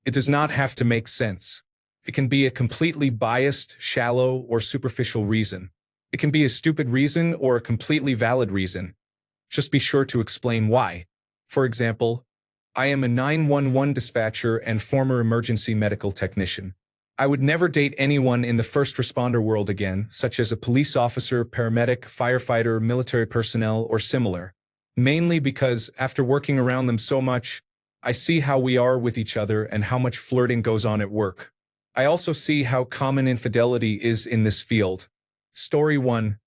It does not have to make sense. It can be a completely biased, shallow, or superficial reason. It can be a stupid reason or a completely valid reason. Just be sure to explain why. For example, I am a 911 dispatcher and former emergency medical technician. I would never date anyone in the first responder world again, such as a police officer, paramedic, firefighter, military personnel, or similar. Mainly because, after working around them so much, I see how we are with each other and how much flirting goes on at work. I also see how common infidelity is in this field. Story 1.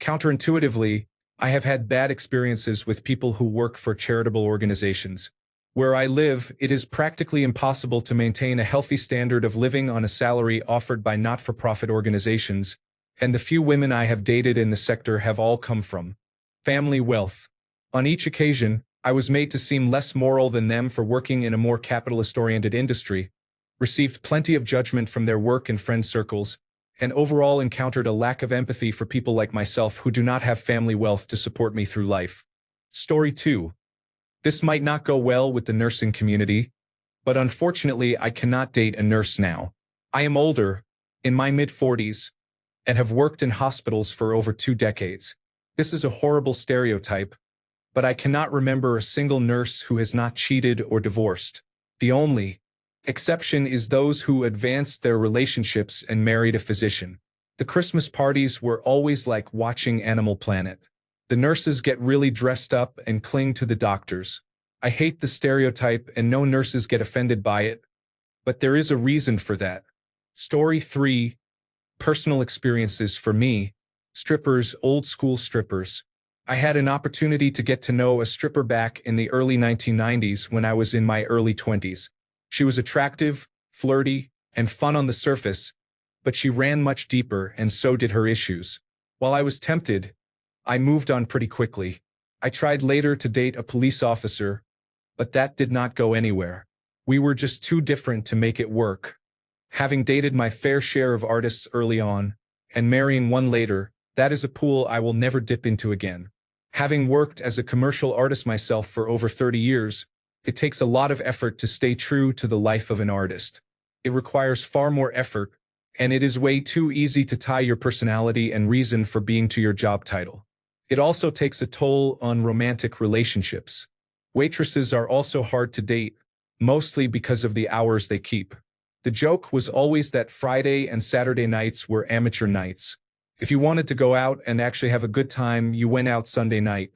Counterintuitively, I have had bad experiences with people who work for charitable organizations. Where I live, it is practically impossible to maintain a healthy standard of living on a salary offered by not-for-profit organizations, and the few women I have dated in the sector have all come from family wealth. On each occasion, I was made to seem less moral than them for working in a more capitalist-oriented industry, received plenty of judgment from their work and friend circles, and overall encountered a lack of empathy for people like myself who do not have family wealth to support me through life. Story 2. This might not go well with the nursing community, but unfortunately I cannot date a nurse now. I am older, in my mid-40s, and have worked in hospitals for over 2 decades. This is a horrible stereotype, but I cannot remember a single nurse who has not cheated or divorced. The only exception is those who advanced their relationships and married a physician. The Christmas parties were always like watching Animal Planet. The nurses get really dressed up and cling to the doctors. I hate the stereotype and no nurses get offended by it, but there is a reason for that. Story 3. Personal experiences for me. Strippers, old school strippers. I had an opportunity to get to know a stripper back in the early 1990s when I was in my early 20s. She was attractive, flirty, and fun on the surface, but she ran much deeper and so did her issues. While I was tempted, I moved on pretty quickly. I tried later to date a police officer, but that did not go anywhere. We were just too different to make it work. Having dated my fair share of artists early on, and marrying one later, that is a pool I will never dip into again. Having worked as a commercial artist myself for over 30 years, it takes a lot of effort to stay true to the life of an artist. It requires far more effort, and it is way too easy to tie your personality and reason for being to your job title. It also takes a toll on romantic relationships. Waitresses are also hard to date, mostly because of the hours they keep. The joke was always that Friday and Saturday nights were amateur nights. If you wanted to go out and actually have a good time, you went out Sunday night.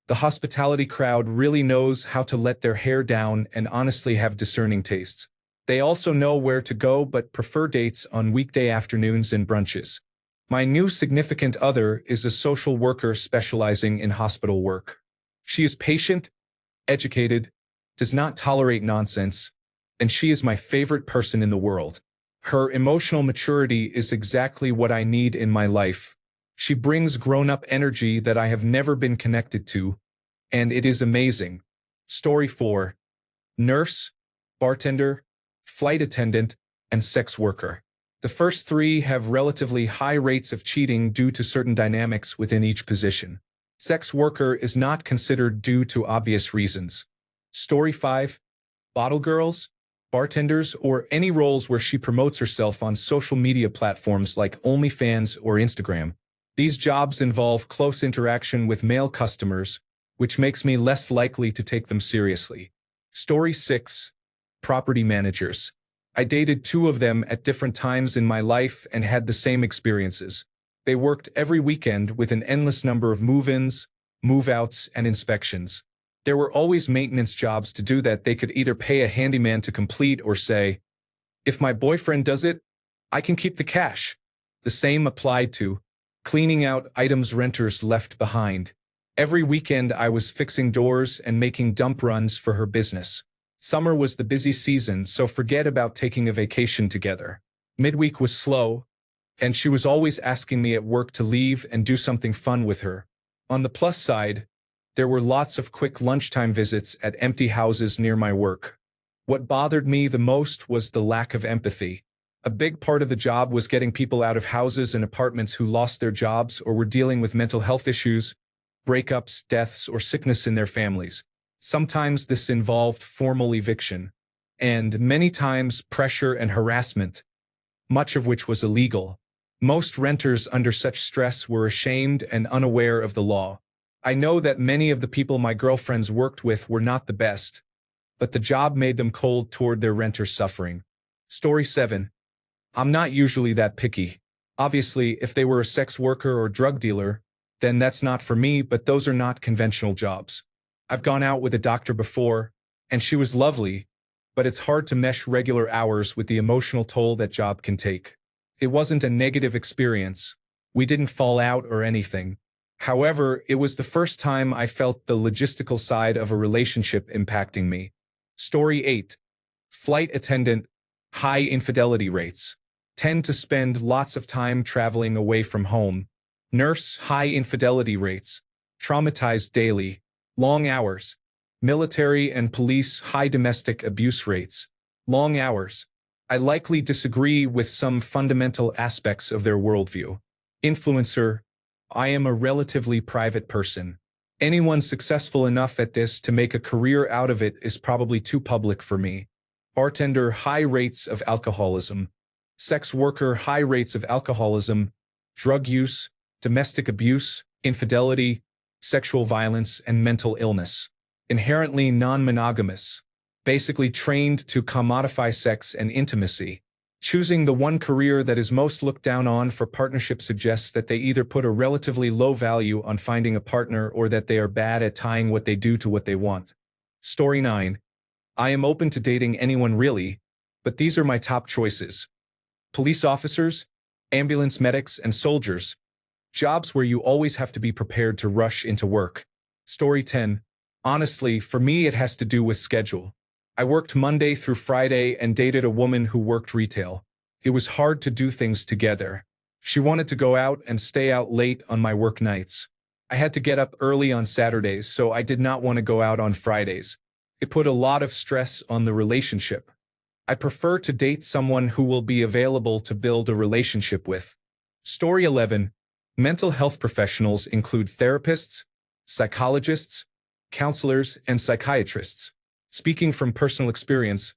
The hospitality crowd really knows how to let their hair down and honestly have discerning tastes. They also know where to go but prefer dates on weekday afternoons and brunches. My new significant other is a social worker specializing in hospital work. She is patient, educated, does not tolerate nonsense, and she is my favorite person in the world. Her emotional maturity is exactly what I need in my life. She brings grown-up energy that I have never been connected to, and it is amazing. Story 4. Nurse, bartender, flight attendant, and sex worker. The first 3 have relatively high rates of cheating due to certain dynamics within each position. Sex worker is not considered due to obvious reasons. Story 5. Bottle girls, bartenders, or any roles where she promotes herself on social media platforms like OnlyFans or Instagram. These jobs involve close interaction with male customers, which makes me less likely to take them seriously. Story 6. Property managers. I dated 2 of them at different times in my life and had the same experiences. They worked every weekend with an endless number of move-ins, move-outs, and inspections. There were always maintenance jobs to do that they could either pay a handyman to complete or say, "If my boyfriend does it, I can keep the cash." The same applied to cleaning out items renters left behind. Every weekend I was fixing doors and making dump runs for her business. Summer was the busy season, so forget about taking a vacation together. Midweek was slow, and she was always asking me at work to leave and do something fun with her. On the plus side, there were lots of quick lunchtime visits at empty houses near my work. What bothered me the most was the lack of empathy. A big part of the job was getting people out of houses and apartments who lost their jobs or were dealing with mental health issues, breakups, deaths, or sickness in their families. Sometimes this involved formal eviction. and many times pressure and harassment, much of which was illegal. Most renters under such stress were ashamed and unaware of the law. I know that many of the people my girlfriends worked with were not the best, but the job made them cold toward their renters suffering. Story 7. I'm not usually that picky. Obviously, if they were a sex worker or drug dealer, then that's not for me, but those are not conventional jobs. I've gone out with a doctor before, and she was lovely, but it's hard to mesh regular hours with the emotional toll that job can take. It wasn't a negative experience. We didn't fall out or anything. However, it was the first time I felt the logistical side of a relationship impacting me. Story 8. Flight attendant, high infidelity rates. Tend to spend lots of time traveling away from home. Nurse, high infidelity rates. Traumatized daily. Long hours. Military and police, high domestic abuse rates. Long hours. I likely disagree with some fundamental aspects of their worldview. Influencer. I am a relatively private person. Anyone successful enough at this to make a career out of it is probably too public for me. Bartender, high rates of alcoholism. Sex worker, high rates of alcoholism. Drug use, domestic abuse, infidelity, sexual violence, and mental illness. Inherently non-monogamous. Basically trained to commodify sex and intimacy. Choosing the one career that is most looked down on for partnership suggests that they either put a relatively low value on finding a partner or that they are bad at tying what they do to what they want. Story 9. I am open to dating anyone really, but these are my top choices. Police officers, ambulance medics, and soldiers. Jobs where you always have to be prepared to rush into work. Story 10. Honestly, for me it has to do with schedule. I worked Monday through Friday and dated a woman who worked retail. It was hard to do things together. She wanted to go out and stay out late on my work nights. I had to get up early on Saturdays, so I did not want to go out on Fridays. It put a lot of stress on the relationship. I prefer to date someone who will be available to build a relationship with. Story 11. Mental health professionals include therapists, psychologists, counselors, and psychiatrists. Speaking from personal experience,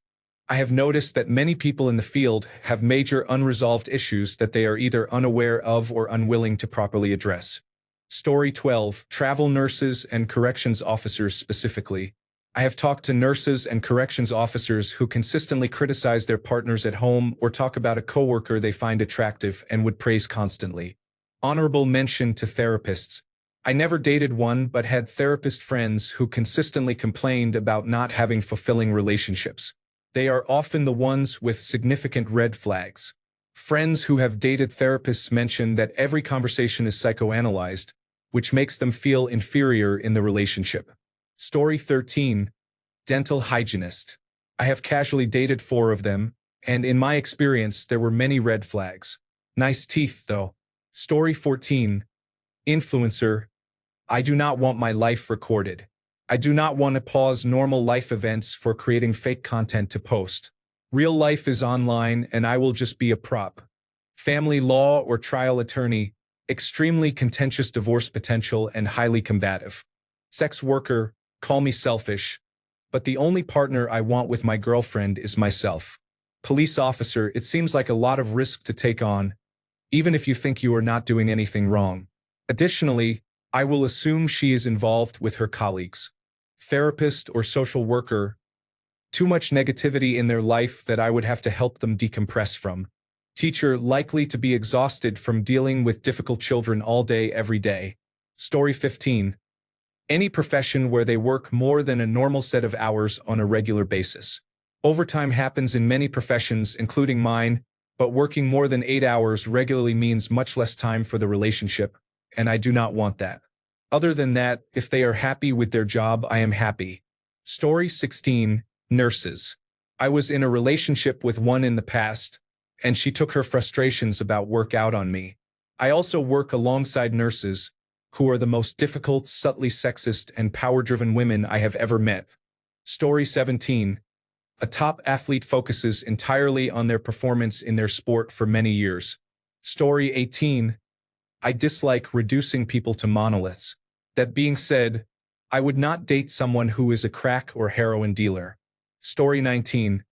I have noticed that many people in the field have major unresolved issues that they are either unaware of or unwilling to properly address. Story 12. Travel nurses and corrections officers specifically. I have talked to nurses and corrections officers who consistently criticize their partners at home or talk about a coworker they find attractive and would praise constantly. Honorable mention to therapists. I never dated one but had therapist friends who consistently complained about not having fulfilling relationships. They are often the ones with significant red flags. Friends who have dated therapists mention that every conversation is psychoanalyzed, which makes them feel inferior in the relationship. Story 13. Dental hygienist. I have casually dated 4 of them, and in my experience there were many red flags. Nice teeth, though. Story 14. Influencer. I do not want my life recorded. I do not want to pause normal life events for creating fake content to post. Real life is online and I will just be a prop. Family law or trial attorney, extremely contentious divorce potential and highly combative. Sex worker, call me selfish, but the only partner I want with my girlfriend is myself. Police officer, it seems like a lot of risk to take on, even if you think you are not doing anything wrong. Additionally, I will assume she is involved with her colleagues. Therapist or social worker, too much negativity in their life that I would have to help them decompress from. Teacher, likely to be exhausted from dealing with difficult children all day every day. Story 15. Any profession where they work more than a normal set of hours on a regular basis. Overtime happens in many professions, including mine, but working more than 8 hours regularly means much less time for the relationship, and I do not want that. Other than that, if they are happy with their job, I am happy. Story 16. Nurses. I was in a relationship with one in the past, and she took her frustrations about work out on me. I also work alongside nurses, who are the most difficult, subtly sexist, and power-driven women I have ever met. Story 17. A top athlete focuses entirely on their performance in their sport for many years. Story 18. I dislike reducing people to monoliths. That being said, I would not date someone who is a crack or heroin dealer. Story 19.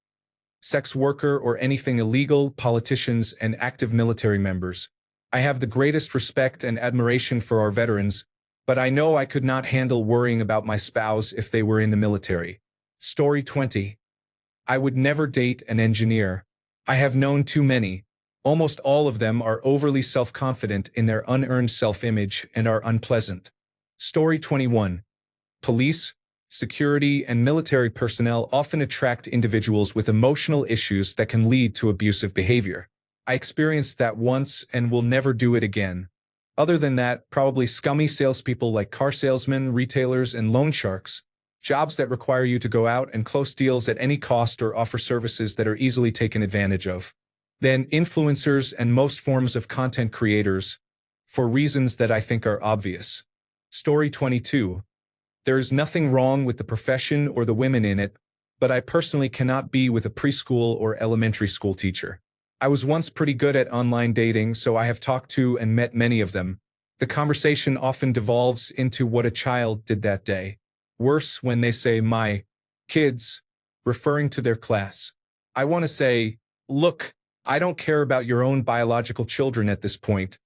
sex worker, or anything illegal, politicians, and active military members. I have the greatest respect and admiration for our veterans, but I know I could not handle worrying about my spouse if they were in the military. Story 20. I would never date an engineer. I have known too many. Almost all of them are overly self-confident in their unearned self-image and are unpleasant. Story 21. Police, security, and military personnel often attract individuals with emotional issues that can lead to abusive behavior. I experienced that once and will never do it again. Other than that, probably scummy salespeople like car salesmen, retailers, and loan sharks. Jobs that require you to go out and close deals at any cost or offer services that are easily taken advantage of. Then influencers and most forms of content creators, for reasons that I think are obvious. Story 22. There is nothing wrong with the profession or the women in it, but I personally cannot be with a preschool or elementary school teacher. I was once pretty good at online dating, so I have talked to and met many of them. The conversation often devolves into what a child did that day. Worse, when they say, "my kids," referring to their class. I want to say, look, I don't care about your own biological children at this point.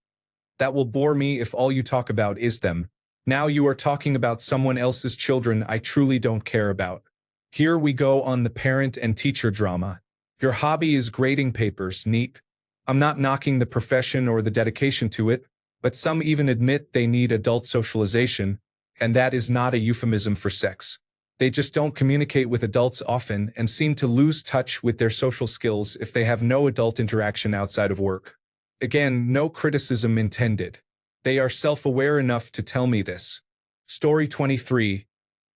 That will bore me if all you talk about is them. Now you are talking about someone else's children I truly don't care about. Here we go on the parent and teacher drama. Your hobby is grading papers, neat. I'm not knocking the profession or the dedication to it, but some even admit they need adult socialization, and that is not a euphemism for sex. They just don't communicate with adults often and seem to lose touch with their social skills if they have no adult interaction outside of work. Again, no criticism intended. They are self-aware enough to tell me this. Story 23.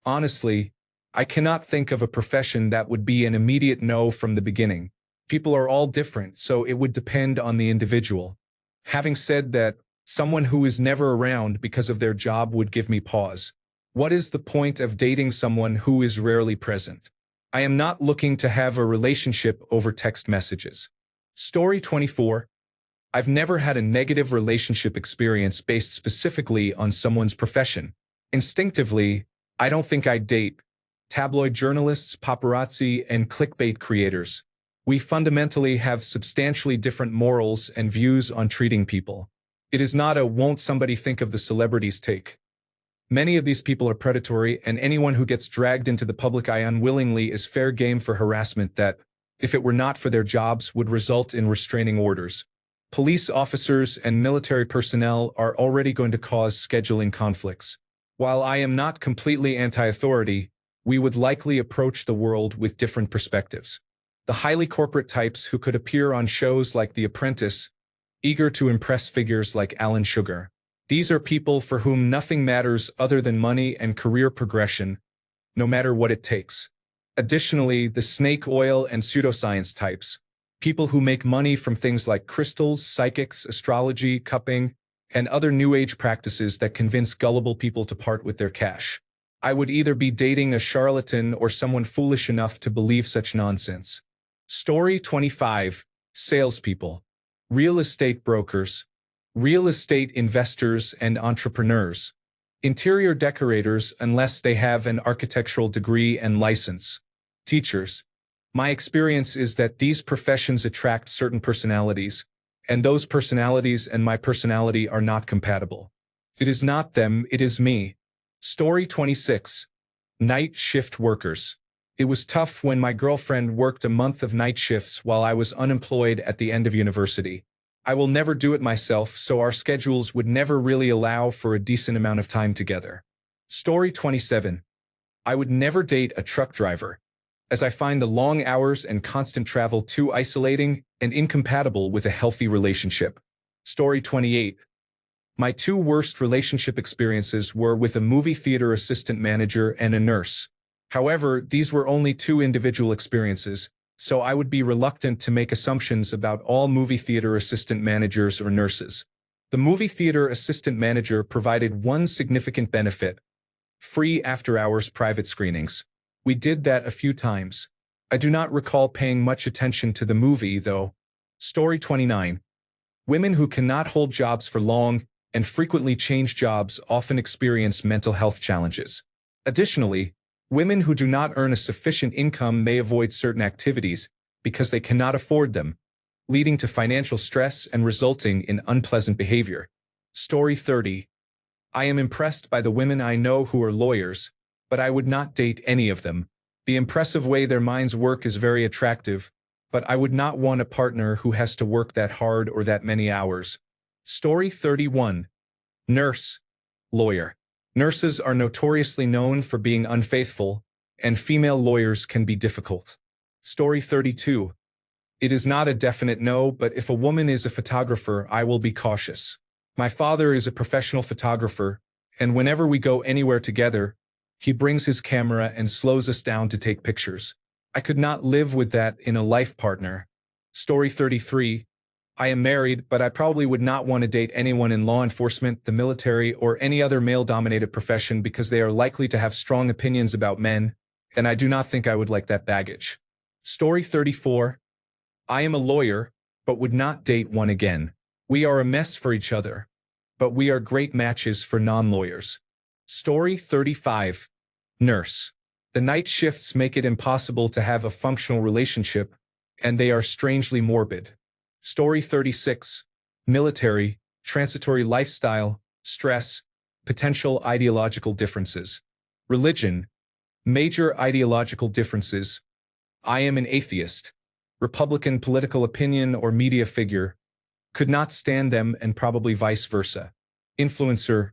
Honestly, I cannot think of a profession that would be an immediate no from the beginning. People are all different, so it would depend on the individual. Having said that, someone who is never around because of their job would give me pause. What is the point of dating someone who is rarely present? I am not looking to have a relationship over text messages. Story 24. I've never had a negative relationship experience based specifically on someone's profession. Instinctively, I don't think I'd date tabloid journalists, paparazzi, and clickbait creators. We fundamentally have substantially different morals and views on treating people. It is not a "won't somebody think of the celebrities" take. Many of these people are predatory, and anyone who gets dragged into the public eye unwillingly is fair game for harassment that, if it were not for their jobs, would result in restraining orders. Police officers and military personnel are already going to cause scheduling conflicts. While I am not completely anti-authority, we would likely approach the world with different perspectives. The highly corporate types who could appear on shows like The Apprentice, eager to impress figures like Alan Sugar. These are people for whom nothing matters other than money and career progression, no matter what it takes. Additionally, the snake oil and pseudoscience types, people who make money from things like crystals, psychics, astrology, cupping, and other new age practices that convince gullible people to part with their cash. I would either be dating a charlatan or someone foolish enough to believe such nonsense. Story 25. Salespeople. Real estate brokers. Real estate investors and entrepreneurs. Interior decorators unless they have an architectural degree and license. Teachers. My experience is that these professions attract certain personalities, and those personalities and my personality are not compatible. It is not them, it is me. Story 26. Night shift workers. It was tough when my girlfriend worked a month of night shifts while I was unemployed at the end of university. I will never do it myself, so our schedules would never really allow for a decent amount of time together. Story 27. I would never date a truck driver, as I find the long hours and constant travel too isolating and incompatible with a healthy relationship. Story 28. My two worst relationship experiences were with a movie theater assistant manager and a nurse. However, these were only two individual experiences, so I would be reluctant to make assumptions about all movie theater assistant managers or nurses. The movie theater assistant manager provided one significant benefit: free after-hours private screenings. We did that a few times. I do not recall paying much attention to the movie, though. Story 29. Women who cannot hold jobs for long and frequently change jobs often experience mental health challenges. Additionally, women who do not earn a sufficient income may avoid certain activities, because they cannot afford them, leading to financial stress and resulting in unpleasant behavior. Story 30. I am impressed by the women I know who are lawyers, but I would not date any of them. The impressive way their minds work is very attractive, but I would not want a partner who has to work that hard or that many hours. Story 31. Nurse, lawyer. Nurses are notoriously known for being unfaithful, and female lawyers can be difficult. Story 32. It is not a definite no, but if a woman is a photographer, I will be cautious. My father is a professional photographer, and whenever we go anywhere together, he brings his camera and slows us down to take pictures. I could not live with that in a life partner. Story 33. I am married, but I probably would not want to date anyone in law enforcement, the military, or any other male-dominated profession because they are likely to have strong opinions about men, and I do not think I would like that baggage. Story 34. I am a lawyer, but would not date one again. We are a mess for each other, but we are great matches for non-lawyers. Story 35. Nurse. The night shifts make it impossible to have a functional relationship, and they are strangely morbid. Story 36. Military, transitory lifestyle, stress, potential ideological differences. Religion, major ideological differences. I am an atheist. Republican political opinion or media figure. Could not stand them and probably vice versa. Influencer,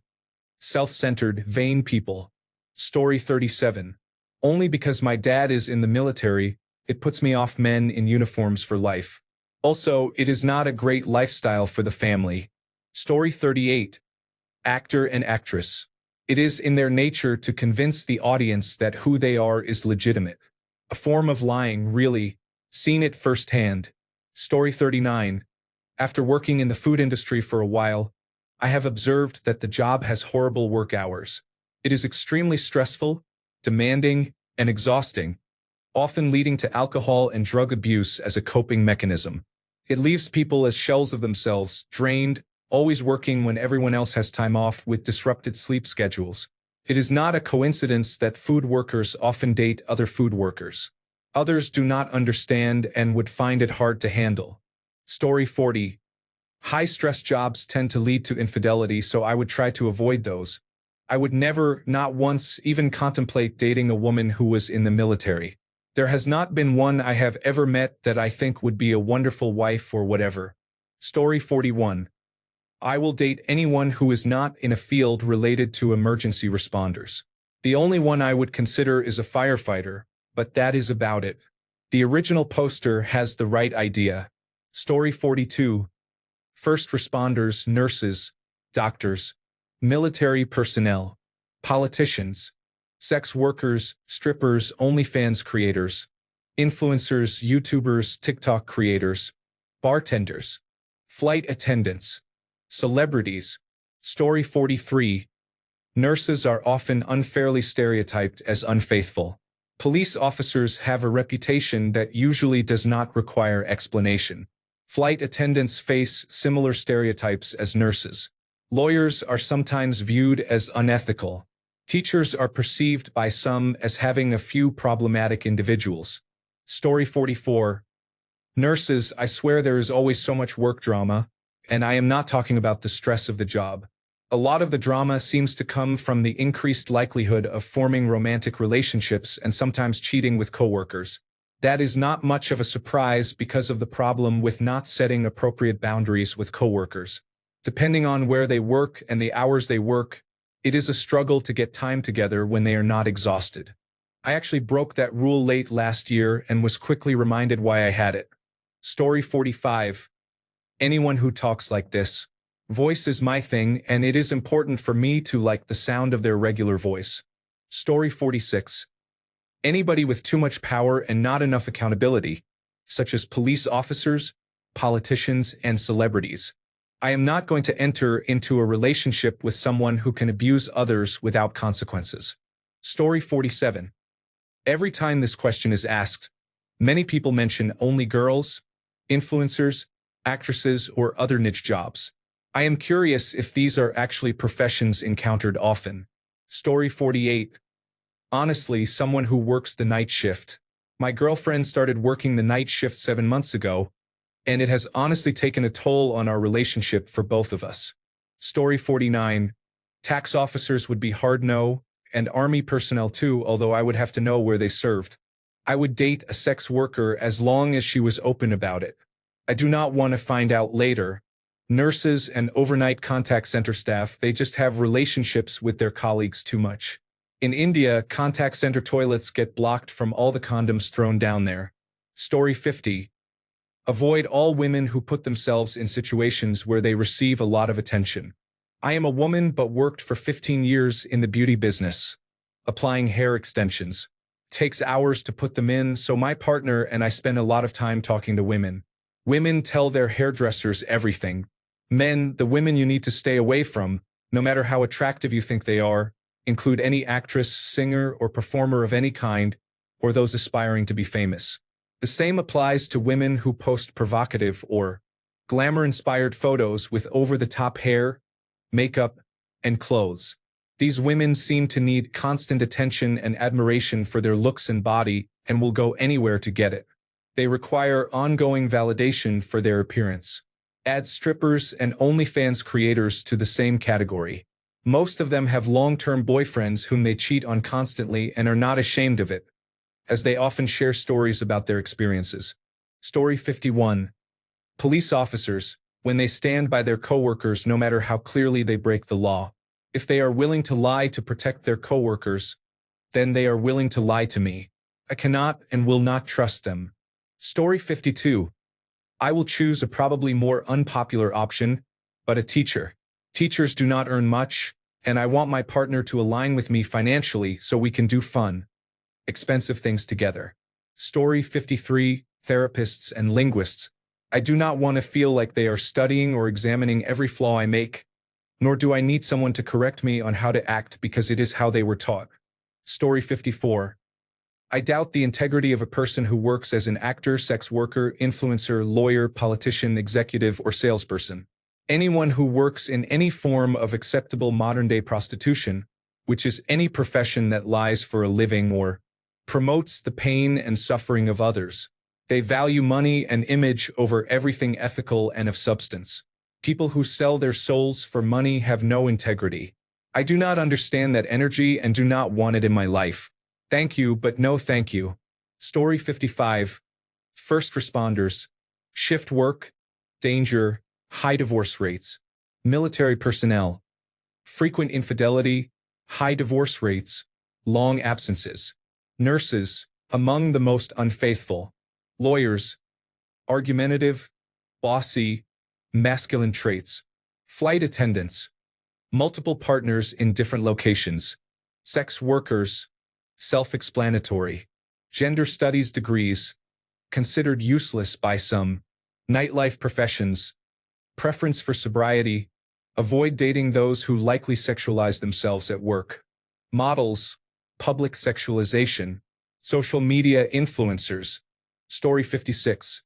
self-centered, vain people. Story 37. Only because my dad is in the military, it puts me off men in uniforms for life. Also, it is not a great lifestyle for the family. Story 38. Actor and actress. It is in their nature to convince the audience that who they are is legitimate. A form of lying, really. Seen it firsthand. Story 39. After working in the food industry for a while, I have observed that the job has horrible work hours. It is extremely stressful, demanding, and exhausting, often leading to alcohol and drug abuse as a coping mechanism. It leaves people as shells of themselves, drained, always working when everyone else has time off with disrupted sleep schedules. It is not a coincidence that food workers often date other food workers. Others do not understand and would find it hard to handle. Story 40. High-stress jobs tend to lead to infidelity, so I would try to avoid those. I would never, not once, even contemplate dating a woman who was in the military. There has not been one I have ever met that I think would be a wonderful wife or whatever. Story 41. I will date anyone who is not in a field related to emergency responders. The only one I would consider is a firefighter, but that is about it. The original poster has the right idea. Story 42. First responders, nurses, doctors, military personnel, politicians, sex workers, strippers, OnlyFans creators, influencers, YouTubers, TikTok creators, bartenders, flight attendants, celebrities. Story 43. Nurses are often unfairly stereotyped as unfaithful. Police officers have a reputation that usually does not require explanation. Flight attendants face similar stereotypes as nurses. Lawyers are sometimes viewed as unethical. Teachers are perceived by some as having a few problematic individuals. Story 44. Nurses, I swear there is always so much work drama, and I am not talking about the stress of the job. A lot of the drama seems to come from the increased likelihood of forming romantic relationships and sometimes cheating with coworkers. That is not much of a surprise because of the problem with not setting appropriate boundaries with coworkers. Depending on where they work and the hours they work, it is a struggle to get time together when they are not exhausted. I actually broke that rule late last year and was quickly reminded why I had it. Story 45. Anyone who talks like this. Voice is my thing, and it is important for me to like the sound of their regular voice. Story 46. Anybody with too much power and not enough accountability, such as police officers, politicians, and celebrities. I am not going to enter into a relationship with someone who can abuse others without consequences. Story 47. Every time this question is asked, many people mention only girls, influencers, actresses, or other niche jobs. I am curious if these are actually professions encountered often. Story 48. Honestly, someone who works the night shift. My girlfriend started working the night shift 7 months ago, and it has honestly taken a toll on our relationship for both of us. Story 49. Tax officers would be hard no, and army personnel too, although I would have to know where they served. I would date a sex worker as long as she was open about it. I do not want to find out later. Nurses and overnight contact center staff, they just have relationships with their colleagues too much. In India, contact center toilets get blocked from all the condoms thrown down there. Story 50. Avoid all women who put themselves in situations where they receive a lot of attention. I am a woman but worked for 15 years in the beauty business. Applying hair extensions. Takes hours to put them in, so my partner and I spend a lot of time talking to women. Women tell their hairdressers everything. Men, the women you need to stay away from, no matter how attractive you think they are, include any actress, singer, or performer of any kind, or those aspiring to be famous. The same applies to women who post provocative or glamour-inspired photos with over-the-top hair, makeup, and clothes. These women seem to need constant attention and admiration for their looks and body and will go anywhere to get it. They require ongoing validation for their appearance. Add strippers and OnlyFans creators to the same category. Most of them have long-term boyfriends whom they cheat on constantly and are not ashamed of it, as they often share stories about their experiences. Story 51. Police officers, when they stand by their coworkers no matter how clearly they break the law. If they are willing to lie to protect their coworkers, then they are willing to lie to me. I cannot and will not trust them. Story 52. I will choose a probably more unpopular option, but a teacher. Teachers do not earn much, and I want my partner to align with me financially so we can do fun, expensive things together. Story 53. Therapists and linguists. I do not want to feel like they are studying or examining every flaw I make, nor do I need someone to correct me on how to act because it is how they were taught. Story 54. I doubt the integrity of a person who works as an actor, sex worker, influencer, lawyer, politician, executive, or salesperson. Anyone who works in any form of acceptable modern-day prostitution, which is any profession that lies for a living or promotes the pain and suffering of others. They value money and image over everything ethical and of substance. People who sell their souls for money have no integrity. I do not understand that energy and do not want it in my life. Thank you, but no thank you. Story 55. First responders. Shift work. Danger. High divorce rates. Military personnel. Frequent infidelity. High divorce rates. Long absences. Nurses. Among the most unfaithful. Lawyers. Argumentative. Bossy. Masculine traits. Flight attendants. Multiple partners in different locations. Sex workers. Self-explanatory. Gender studies degrees. Considered useless by some. Nightlife professions. Preference for sobriety. Avoid dating those who likely sexualize themselves at work. Models. Public sexualization. Social media influencers. Story 56.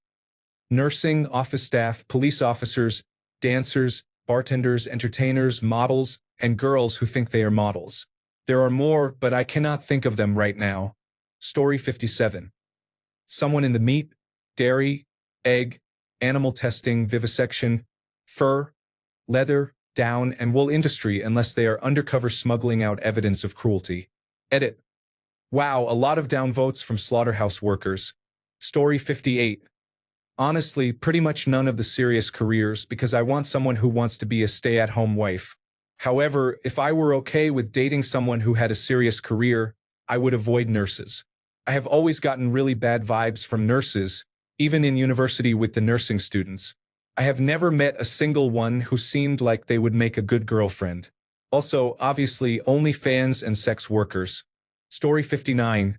Nursing, office staff, police officers, dancers, bartenders, entertainers, models, and girls who think they are models. There are more, but I cannot think of them right now. Story 57. Someone in the meat, dairy, egg, animal testing, vivisection, fur, leather, down, and wool industry unless they are undercover smuggling out evidence of cruelty. Edit. Wow, a lot of down votes from slaughterhouse workers. Story 58. Honestly, pretty much none of the serious careers because I want someone who wants to be a stay-at-home wife. However, if I were okay with dating someone who had a serious career, I would avoid nurses. I have always gotten really bad vibes from nurses, even in university with the nursing students. I have never met a single one who seemed like they would make a good girlfriend. Also, obviously, OnlyFans and sex workers. Story 59.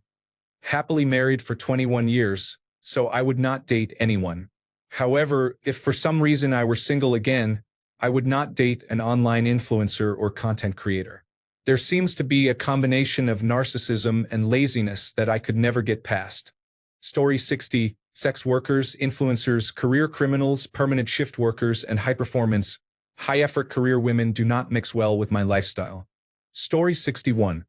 Happily married for 21 years, so I would not date anyone. However, if for some reason I were single again, I would not date an online influencer or content creator. There seems to be a combination of narcissism and laziness that I could never get past. Story 60. Sex workers, influencers, career criminals, permanent shift workers, and high-performance, high-effort career women do not mix well with my lifestyle. Story 61.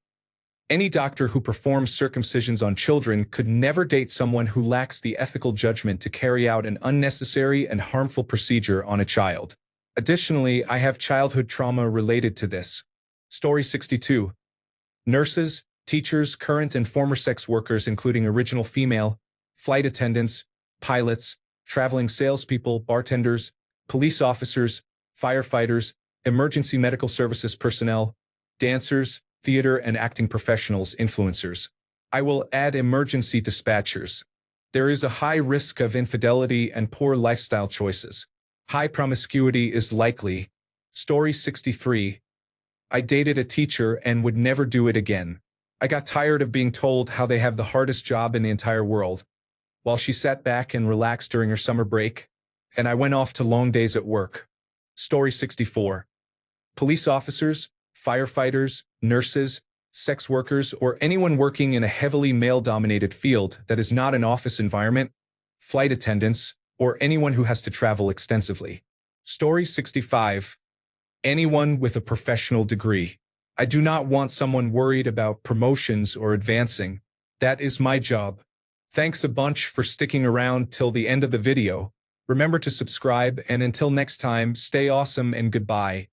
Any doctor who performs circumcisions on children could never date someone who lacks the ethical judgment to carry out an unnecessary and harmful procedure on a child. Additionally, I have childhood trauma related to this. Story 62. Nurses, teachers, current and former sex workers including original female, flight attendants, pilots, traveling salespeople, bartenders, police officers, firefighters, emergency medical services personnel, dancers, theater and acting professionals, influencers. I will add emergency dispatchers. There is a high risk of infidelity and poor lifestyle choices. High promiscuity is likely. Story 63. I dated a teacher and would never do it again. I got tired of being told how they have the hardest job in the entire world, while she sat back and relaxed during her summer break, and I went off to long days at work. Story 64. Police officers, firefighters, nurses, sex workers, or anyone working in a heavily male-dominated field that is not an office environment, flight attendants, or anyone who has to travel extensively. Story 65. Anyone with a professional degree. I do not want someone worried about promotions or advancing. That is my job. Thanks a bunch for sticking around till the end of the video. Remember to subscribe, and until next time, stay awesome and goodbye.